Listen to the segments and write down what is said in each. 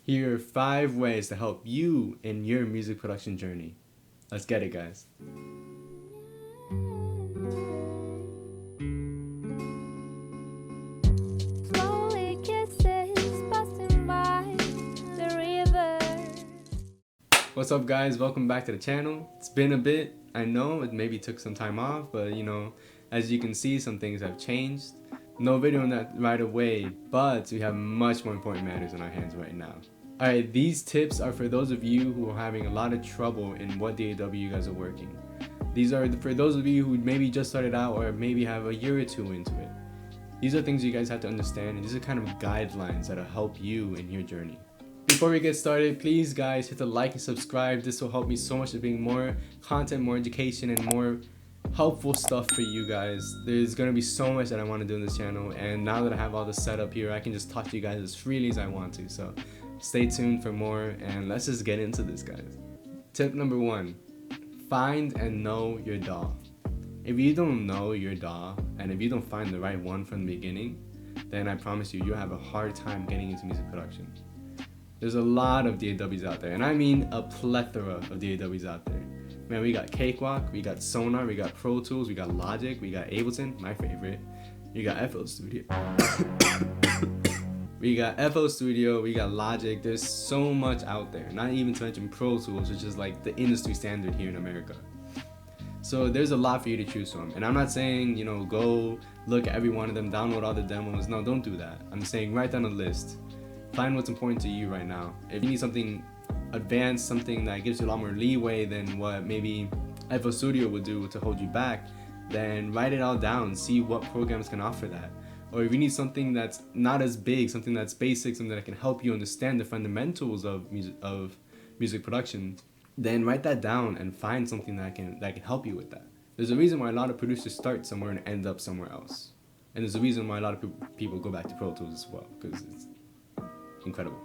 Here are 5 ways to help you in your music production journey. Let's get it, guys. What's up, guys? Welcome back to the channel. It's been a bit. I know it maybe took some time off, but as you can see, some things have changed. No video on that right away, but we have much more important matters on our hands right now. Alright, these tips are for those of you who are having a lot of trouble in what DAW you guys are working. These are for those of you who maybe just started out or maybe have a year or two into it. These are things you guys have to understand, and these are kind of guidelines that'll help you in your journey. Before we get started, please guys hit the like and subscribe. This will help me so much to bring more content, more education, and more helpful stuff for you guys. There's gonna be so much that I want to do in this channel, and now that I have all this set up here, I can just talk to you guys as freely as I want to. So stay tuned for more, and let's just get into this, guys. Tip number 1, find and know your DAW. If you don't know your DAW, and if you don't find the right one from the beginning, then I promise you, you'll have a hard time getting into music production. There's a lot of DAWs out there, and I mean a plethora of DAWs out there. Man, we got Cakewalk, we got Sonar, we got Pro Tools, we got Logic, we got Ableton, my favorite. You got FL Studio. We got FL Studio, we got Logic. There's so much out there, not even to mention Pro Tools, which is like the industry standard here in America. So there's a lot for you to choose from. And I'm not saying, go look at every one of them, download all the demos. No, don't do that. I'm saying write down a list. Find what's important to you right now. If you need something advanced, something that gives you a lot more leeway than what maybe FL Studio would do to hold you back, then write it all down, see what programs can offer that. Or if you need something that's not as big, something that's basic, something that can help you understand the fundamentals of music production, then write that down and find something that can help you with that. There's a reason why a lot of producers start somewhere and end up somewhere else. And there's a reason why a lot of people go back to Pro Tools as well, because it's incredible.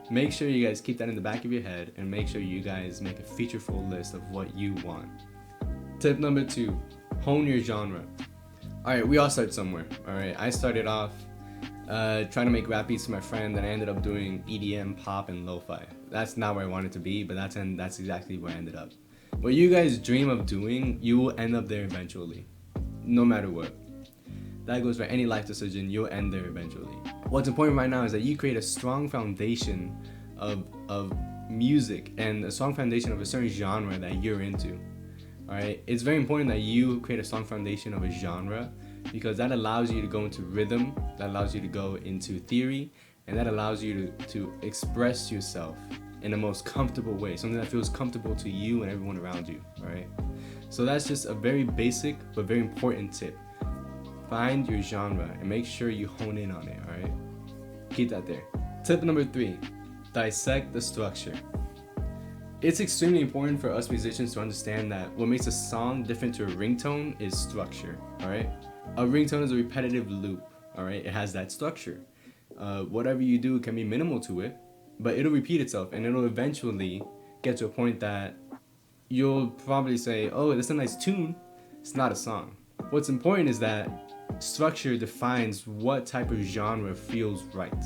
Make sure you guys keep that in the back of your head, and make sure you guys make a featureful list of what you want. Tip number 2, hone your genre. Alright, we all start somewhere. Alright, I started off trying to make rap beats for my friend, and I ended up doing EDM, pop, and lo-fi. That's not where I wanted to be, but that's exactly where I ended up. What you guys dream of doing, you will end up there eventually, no matter what. That goes for any life decision, you'll end there eventually. What's important right now is that you create a strong foundation of music and a strong foundation of a certain genre that you're into. Alright, it's very important that you create a strong foundation of a genre, because that allows you to go into rhythm, that allows you to go into theory, and that allows you to express yourself in the most comfortable way, something that feels comfortable to you and everyone around you. Alright, so that's just a very basic but very important tip. Find your genre and make sure you hone in on it. Alright, keep that there. Tip number 3, dissect the structure. It's extremely important for us musicians to understand that what makes a song different to a ringtone is structure. Alright, a ringtone is a repetitive loop. Alright, it has that structure. Whatever you do can be minimal to it, but it'll repeat itself, and it'll eventually get to a point that you'll probably say, oh, that's a nice tune. It's not a song. What's important is that structure defines what type of genre feels right.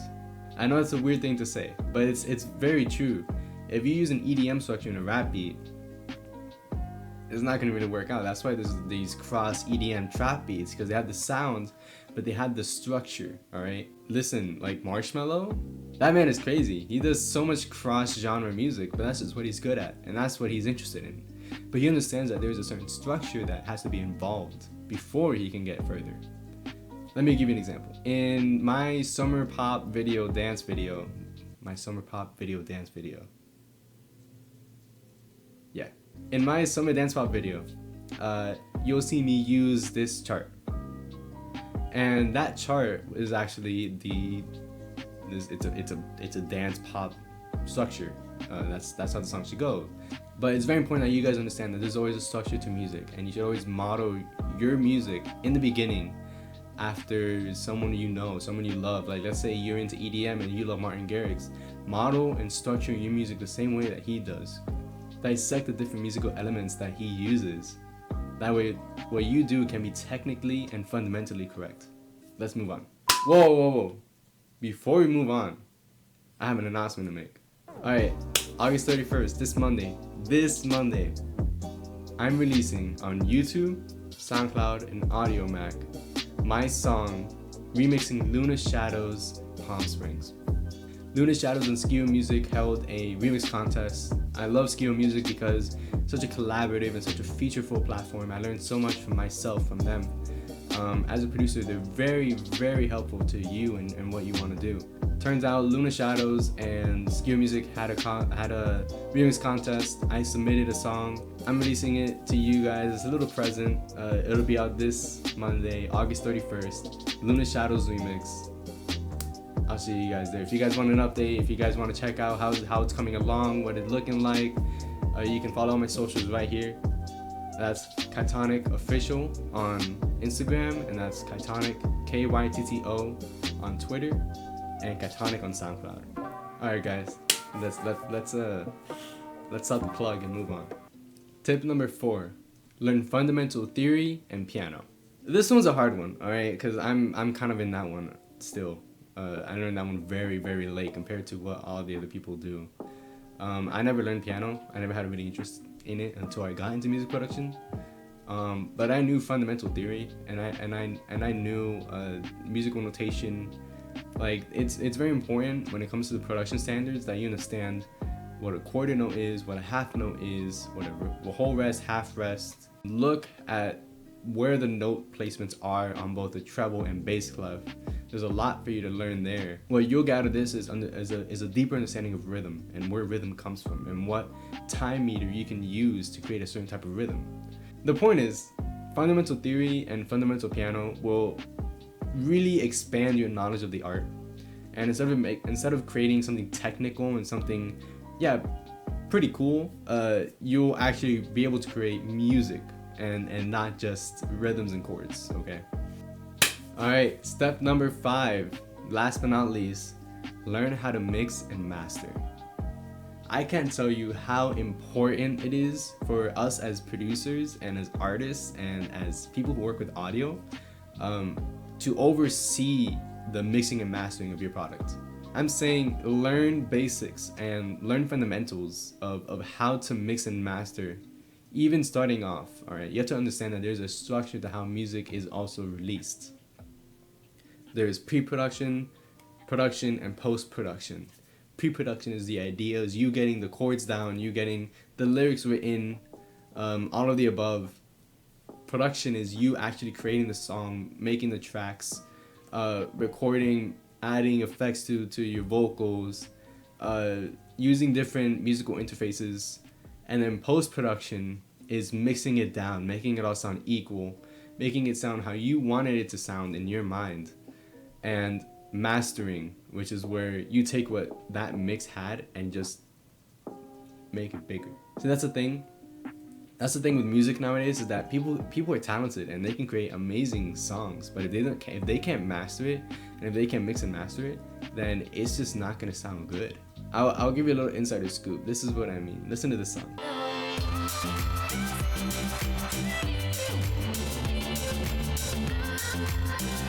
I know it's a weird thing to say, but it's very true. If you use an EDM structure in a rap beat, it's not gonna really work out. That's why there's these cross EDM trap beats, because they have the sound, but they have the structure. Alright? Listen, like Marshmello, that man is crazy. He does so much cross genre music, but that's just what he's good at, and that's what he's interested in. But he understands that there's a certain structure that has to be involved before he can get further. Let me give you an example. In my summer pop video dance video, yeah. In my summer dance pop video, you'll see me use this chart. And that chart is actually it's a dance pop structure. That's how the song should go. But it's very important that you guys understand that there's always a structure to music, and you should always model your music in the beginning after someone you know, someone you love. Like, let's say you're into EDM and you love Martin Garrix. Model and structure your music the same way that he does. Dissect the different musical elements that he uses. That way, what you do can be technically and fundamentally correct. Let's move on. Whoa. Before we move on, I have an announcement to make. Alright, August 31st, this Monday, I'm releasing on YouTube, SoundCloud, and AudioMack my song remixing Luna Shadow's Palm Springs. Luna Shadows and Skio Music held a remix contest. I love Skio Music because it's such a collaborative and such a featureful platform. I learned so much from myself, from them. As a producer, they're very, very helpful to you and what you want to do. Turns out Luna Shadows and Skio Music had a remix contest. I submitted a song. I'm releasing it to you guys. It's a little present. It'll be out this Monday, August 31st. Luna Shadows remix. I'll see you guys there. If you guys want an update, if you guys want to check out how it's coming along, what it's looking like, you can follow my socials right here. That's Kytonic Official on Instagram, and that's Kytonic KYTTO on Twitter, and Kytonic on SoundCloud. All right, guys, let's stop the plug and move on. Tip number 4: learn fundamental theory and piano. This one's a hard one, all right, because I'm kind of in that one still. I learned that one very, very late compared to what all the other people do. I never learned piano. I never had a really interest in it until I got into music production. But I knew fundamental theory, and I knew musical notation. Like it's very important when it comes to the production standards that you understand what a quarter note is, what a half note is, whatever, a whole rest, half rest. Look at where the note placements are on both the treble and bass clef. There's a lot for you to learn there. What you'll get out of this is a deeper understanding of rhythm and where rhythm comes from and what time meter you can use to create a certain type of rhythm. The point is, fundamental theory and fundamental piano will really expand your knowledge of the art. And instead of creating something technical and something, pretty cool, you'll actually be able to create music and not just rhythms and chords, okay? Alright, step number 5, last but not least, learn how to mix and master. I can't tell you how important it is for us as producers and as artists and as people who work with audio to oversee the mixing and mastering of your product. I'm saying learn basics and learn fundamentals of how to mix and master, even starting off, alright? You have to understand that there's a structure to how music is also released. There's pre-production, production, and post-production. Pre-production is the idea, is you getting the chords down, you getting the lyrics written, all of the above. Production is you actually creating the song, making the tracks, recording, adding effects to your vocals, using different musical interfaces. And then post-production is mixing it down, making it all sound equal, making it sound how you wanted it to sound in your mind. And mastering, which is where you take what that mix had and just make it bigger. So that's the thing. That's the thing with music nowadays, is that people are talented and they can create amazing songs, but if they can't master it, and if they can't mix and master it, then it's just not gonna sound good. I'll give you a little insider scoop. This is what I mean. Listen to this song.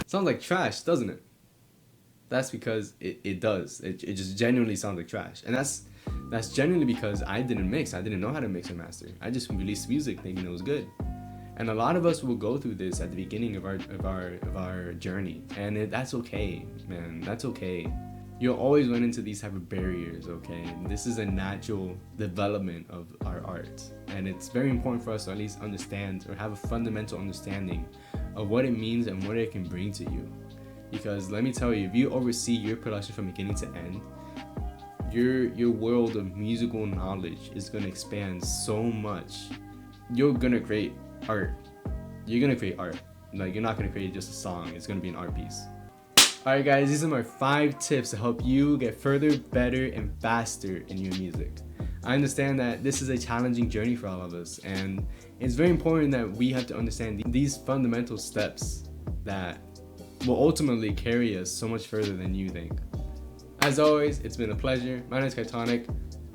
Sounds like trash, doesn't it? That's because it does. It just genuinely sounds like trash. And that's genuinely because I didn't mix. I didn't know how to mix and master. I just released music thinking it was good. And a lot of us will go through this at the beginning of our journey. And that's okay, man. That's okay. You'll always run into these type of barriers, okay? And this is a natural development of our art. And it's very important for us to at least understand or have a fundamental understanding of what it means and what it can bring to you. Because let me tell you, if you oversee your production from beginning to end, your world of musical knowledge is gonna expand so much. You're gonna create art. You're gonna create art. Like, you're not gonna create just a song, it's gonna be an art piece. Alright guys, these are my 5 tips to help you get further, better, and faster in your music. I understand that this is a challenging journey for all of us, and it's very important that we have to understand these fundamental steps that will ultimately carry us so much further than you think. As always, it's been a pleasure. My name is Kytonic.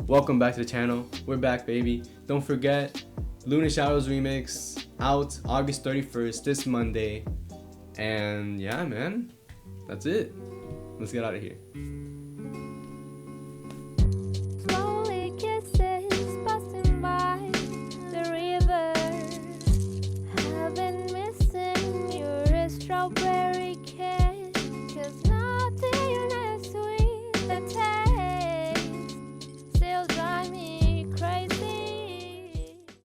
Welcome back to the channel. We're back, baby. Don't forget, Luna Shadows remix out August 31st, this Monday. And yeah, man, that's it. Let's get out of here. heartbreak.